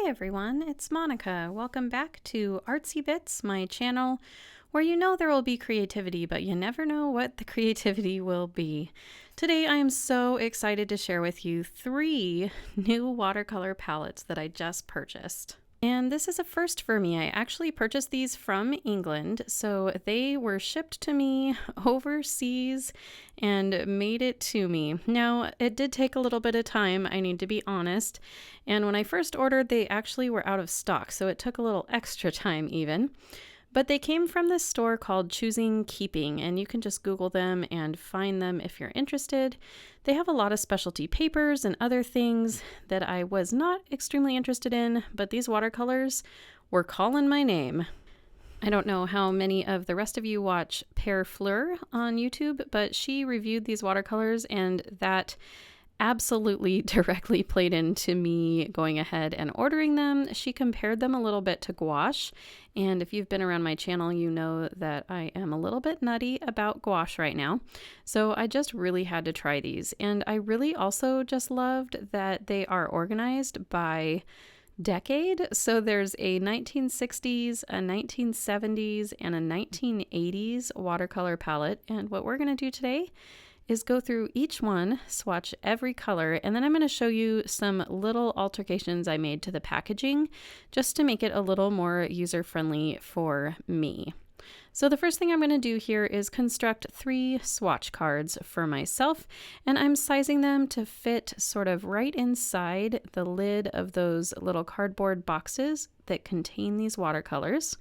Hi everyone, it's Monica. Welcome back to Artsy Bits, my channel where you know there will be creativity, but you never know what the creativity will be. Today I am so excited to share with you 3 new watercolor palettes that I just purchased. And this is a first for me. I actually purchased these from England, so they were shipped to me overseas and made it to me. Now, it did take a little bit of time, I need to be honest, and when I first ordered, they actually were out of stock, so it took a little extra time even. But they came from this store called Choosing Keeping, and you can just Google them and find them if you're interested. They have a lot of specialty papers and other things that I was not extremely interested in, but these watercolors were calling my name. I don't know how many of the rest of you watch Pear Fleur on YouTube, but she reviewed these watercolors, and that absolutely directly played into me going ahead and ordering them. She compared them a little bit to gouache, and if you've been around my channel, you know that I am a little bit nutty about gouache right now. So I just really had to try these, and I really also just loved that they are organized by decade. So there's a 1960s, a 1970s, and a 1980s watercolor palette, and what we're going to do today is go through each one, swatch every color, and then I'm going to show you some little alterations I made to the packaging just to make it a little more user-friendly for me. So the first thing I'm going to do here is construct 3 swatch cards for myself, and I'm sizing them to fit sort of right inside the lid of those little cardboard boxes that contain these watercolors.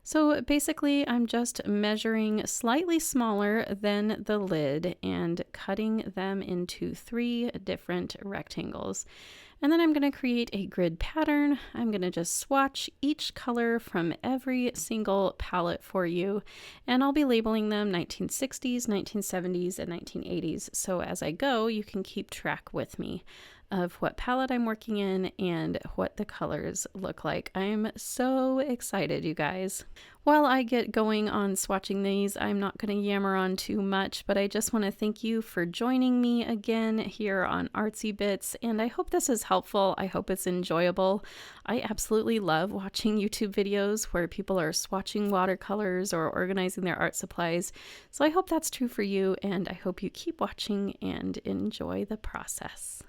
So basically, I'm just measuring slightly smaller than the lid and cutting them into 3 different rectangles. And then I'm going to create a grid pattern. I'm going to just swatch each color from every single palette for you, and I'll be labeling them 1960s, 1970s, and 1980s. So as I go, you can keep track with me of what palette I'm working in and what the colors look like. I'm so excited, you guys. While I get going on swatching these, I'm not going to yammer on too much, but I just want to thank you for joining me again here on Artsy Bits, and I hope this is helpful. I hope it's enjoyable. I absolutely love watching YouTube videos where people are swatching watercolors or organizing their art supplies, so I hope that's true for you, and I hope you keep watching and enjoy the process.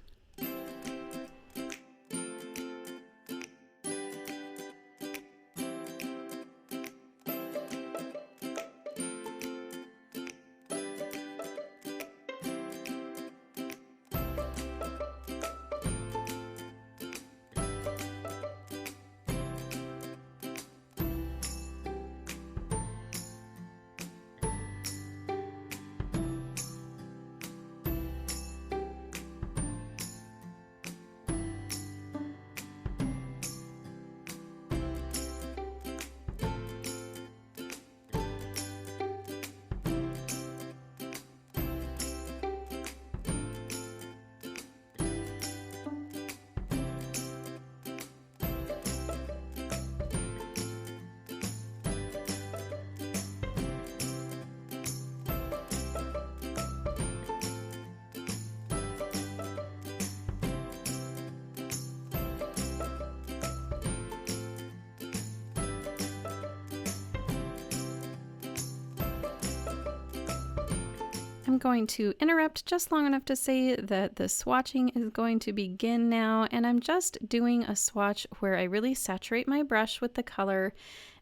I'm going to interrupt just long enough to say that the swatching is going to begin now, and I'm just doing a swatch where I really saturate my brush with the color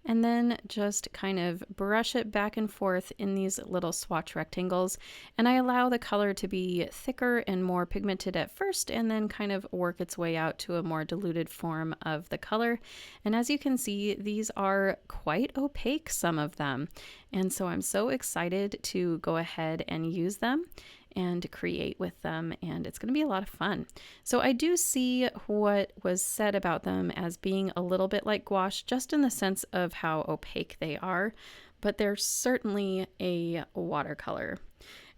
and then just kind of brush it back and forth in these little swatch rectangles, and I allow the color to be thicker and more pigmented at first and then kind of work its way out to a more diluted form of the color. And as you can see, these are quite opaque, some of them, and so I'm so excited to go ahead and use them and create with them, and it's going to be a lot of fun. So I do see what was said about them as being a little bit like gouache, just in the sense of how opaque they are, but they're certainly a watercolor.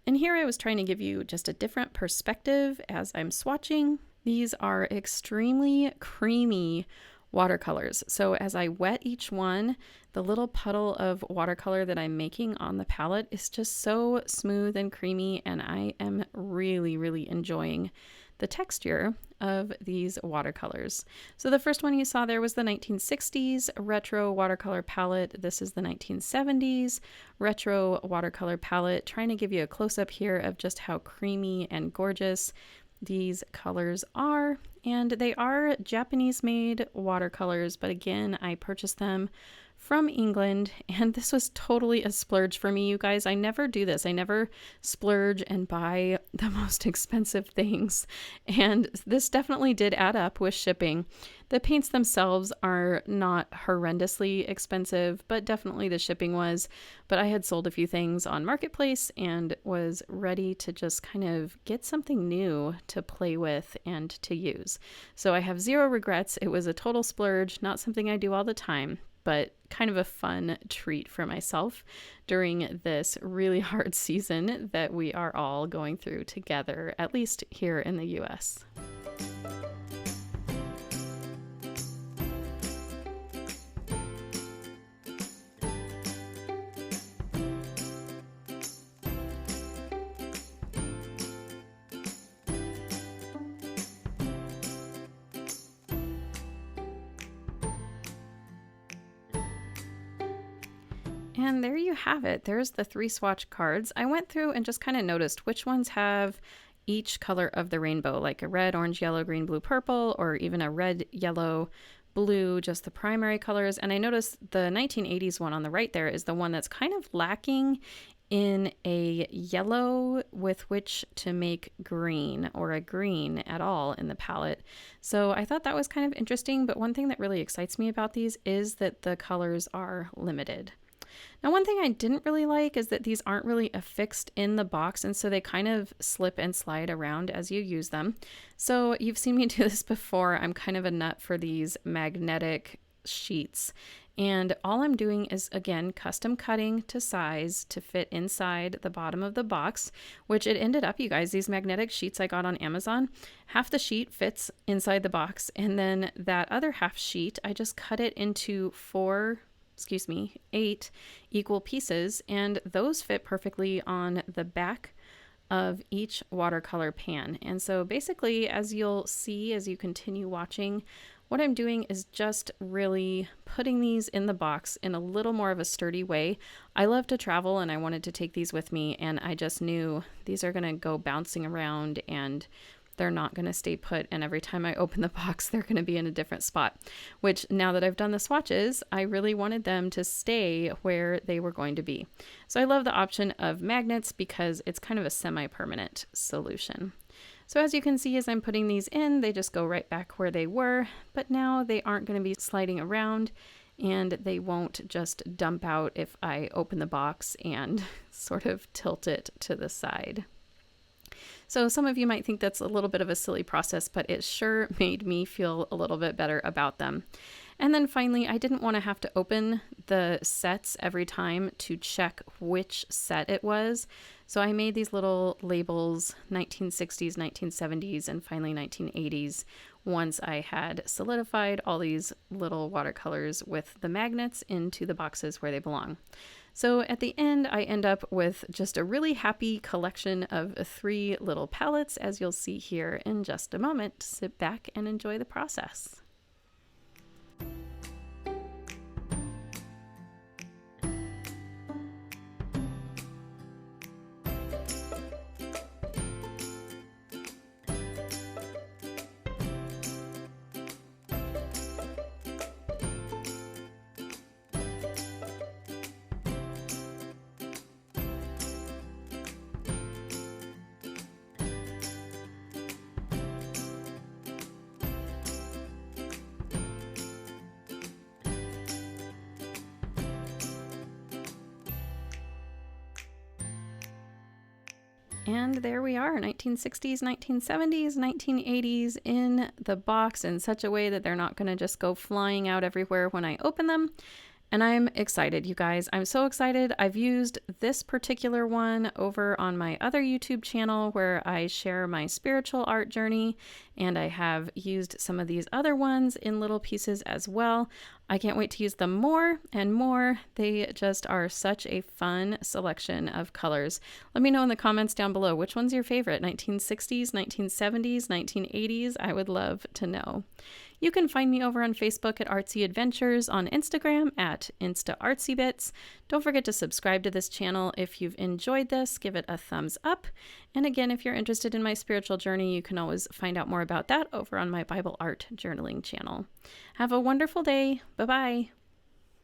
And here I was trying to give you just a different perspective as I'm swatching. These are extremely creamy watercolors. So as I wet each one, the little puddle of watercolor that I'm making on the palette is just so smooth and creamy, and I am really, really enjoying the texture of these watercolors. So the first one you saw there was the 1960s retro watercolor palette. This is the 1970s retro watercolor palette, trying to give you a close-up here of just how creamy and gorgeous these colors are. And they are Japanese-made watercolors, but again, I purchased them from England, and this was totally a splurge for me, you guys. I never do this. I never splurge and buy the most expensive things, and this definitely did add up with shipping. The paints themselves are not horrendously expensive, but definitely the shipping was. But I had sold a few things on Marketplace and was ready to just kind of get something new to play with and to use. So I have zero regrets. It was a total splurge, not something I do all the time, but kind of a fun treat for myself during this really hard season that we are all going through together, at least here in the US. And there you have it. There's the 3 swatch cards. I went through and just kind of noticed which ones have each color of the rainbow, like a red, orange, yellow, green, blue, purple, or even a red, yellow, blue, just the primary colors. And I noticed the 1980s one on the right there is the one that's kind of lacking in a yellow with which to make green, or a green at all in the palette. So I thought that was kind of interesting, but one thing that really excites me about these is that the colors are limited. Now, one thing I didn't really like is that these aren't really affixed in the box, and so they kind of slip and slide around as you use them. So you've seen me do this before. I'm kind of a nut for these magnetic sheets. And all I'm doing is, again, custom cutting to size to fit inside the bottom of the box, which it ended up, you guys, these magnetic sheets I got on Amazon, half the sheet fits inside the box, and then that other half sheet, I just cut it into 8 equal pieces, and those fit perfectly on the back of each watercolor pan. And so basically, as you'll see as you continue watching, what I'm doing is just really putting these in the box in a little more of a sturdy way. I love to travel and I wanted to take these with me, and I just knew these are going to go bouncing around and they're not going to stay put, and every time I open the box, they're going to be in a different spot, which now that I've done the swatches, I really wanted them to stay where they were going to be. So I love the option of magnets because it's kind of a semi-permanent solution. So as you can see, as I'm putting these in, they just go right back where they were, but now they aren't going to be sliding around, and they won't just dump out if I open the box and sort of tilt it to the side. So some of you might think that's a little bit of a silly process, but it sure made me feel a little bit better about them. And then finally, I didn't want to have to open the sets every time to check which set it was. So I made these little labels, 1960s, 1970s, and finally 1980s, once I had solidified all these little watercolors with the magnets into the boxes where they belong. So at the end, I end up with just a really happy collection of 3 little palettes, as you'll see here in just a moment. Sit back and enjoy the process. And there we are, 1960s, 1970s, 1980s in the box in such a way that they're not going to just go flying out everywhere when I open them. And I'm excited, you guys. I'm so excited. I've used this particular one over on my other YouTube channel where I share my spiritual art journey, and I have used some of these other ones in little pieces as well. I can't wait to use them more and more. They just are such a fun selection of colors. Let me know in the comments down below, which one's your favorite? 1960s, 1970s, 1980s? I would love to know. You can find me over on Facebook at Artsy Adventures, on Instagram at InstaArtsyBits. Don't forget to subscribe to this channel if you've enjoyed this. Give it a thumbs up. And again, if you're interested in my spiritual journey, you can always find out more about that over on my Bible art journaling channel. Have a wonderful day. Bye-bye.